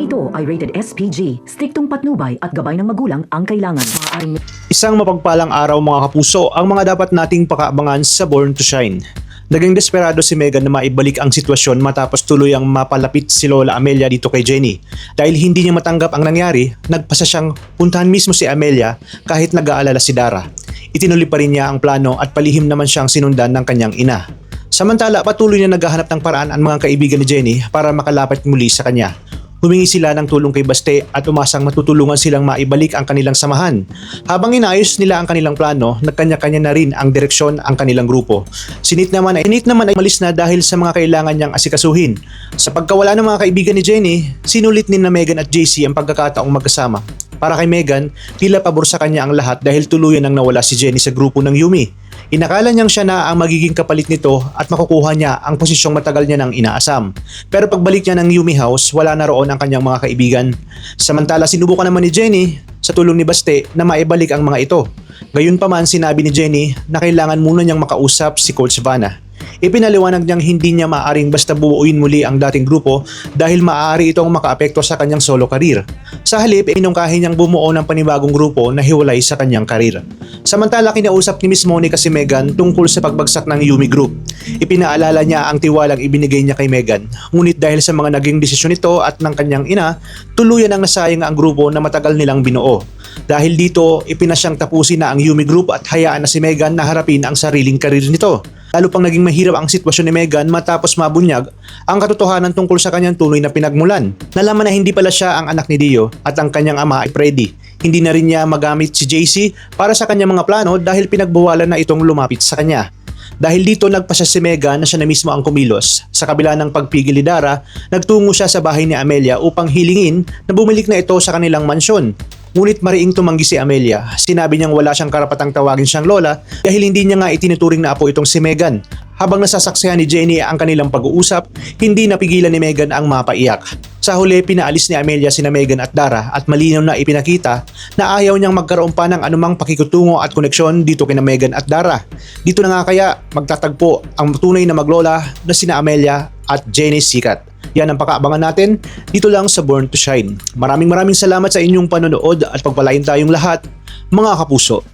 Programang ito ay rated SPG. Striktong patnubay at gabay ng magulang ang kailangan. Maaaring Isang mapagpalang araw mga kapuso ang mga dapat nating pakaabangan sa Born to Shine. Naging desperado si Megan na maibalik ang sitwasyon matapos tuluyang mapalapit si Lola Amelia dito kay Jenny. Dahil hindi niya matanggap ang nangyari, nagpasa siyang puntahan mismo si Amelia kahit nag-aalala si Dara. Itinuloy pa rin niya ang plano at palihim naman siyang sinundan ng kanyang ina. Samantala, patuloy na naghahanap ng paraan ang mga kaibigan ni Jenny para makalapit muli sa kanya. Humingi sila ng tulong kay Baste at umasang matutulungan silang maibalik ang kanilang samahan. Habang inaayos nila ang kanilang plano, nagkanya-kanya na rin ang direksyon ang kanilang grupo. Sinit naman ay malis na dahil sa mga kailangan niyang asikasuhin. Sa pagkawala ng mga kaibigan ni Jenny, sinulit ni na Megan at JC ang pagkakataong magkasama. Para kay Megan, tila pabor sa kanya ang lahat dahil tuluyan nang nawala si Jenny sa grupo ng Yumi. Inakala niyang siya na ang magiging kapalit nito at makukuha niya ang posisyong matagal niya nang inaasam. Pero pagbalik niya ng Yumi House, wala na roon ang kanyang mga kaibigan. Samantala sinubukan naman ni Jenny sa tulong ni Baste na maibalik ang mga ito. Gayunpaman sinabi ni Jenny na kailangan muna niyang makausap si Coach Vanna. Ipinaliwanag niyang hindi niya maaaring basta buuin muli ang dating grupo dahil maaari itong makaapekto sa kanyang solo career. Sa halip, inungkahi niyang bumuo ng panibagong grupo na hiwalay sa kanyang karir. Samantala, kinausap ni Miss Monica si Megan tungkol sa pagbagsak ng Yumi Group. Ipinaalala niya ang tiwalang ibinigay niya kay Megan. Ngunit dahil sa mga naging desisyon nito at ng kanyang ina, tuluyan ang nasayang ang grupo na matagal nilang binuo. Dahil dito, ipinasyang tapusin na ang Yumi Group at hayaan na si Megan na harapin ang sariling karir nito. Lalo pang naging mahirap ang sitwasyon ni Megan matapos mabunyag ang katotohanan tungkol sa kanyang tuloy na pinagmulan. Nalaman na hindi pala siya ang anak ni Dio at ang kanyang ama ay Freddy. Hindi na rin niya magamit si JC para sa kanyang mga plano dahil pinagbawalan na itong lumapit sa kanya. Dahil dito nagpasya si Megan na siya na mismo ang kumilos. Sa kabila ng pagpigil ni Dara, nagtungo siya sa bahay ni Amelia upang hilingin na bumalik na ito sa kanilang mansyon. Ngunit mariing tumanggi si Amelia. Sinabi niyang wala siyang karapatang tawagin siyang lola dahil hindi niya nga itinuturing na apo itong si Megan. Habang nasasaksihan ni Jenny ang kanilang pag-uusap, hindi napigilan ni Megan ang mapaiyak. Sa huli, pinaalis ni Amelia sina Megan at Dara at malinaw na ipinakita na ayaw niyang magkaroon pa ng anumang pakikutungo at koneksyon dito kina Megan at Dara. Dito na nga kaya magtatagpo ang tunay na maglola na sina Amelia at Jenny Sikat. Yan ang pakaabangan natin dito lang sa Born to Shine. Maraming salamat sa inyong panonood at pagpalain tayong lahat, mga kapuso.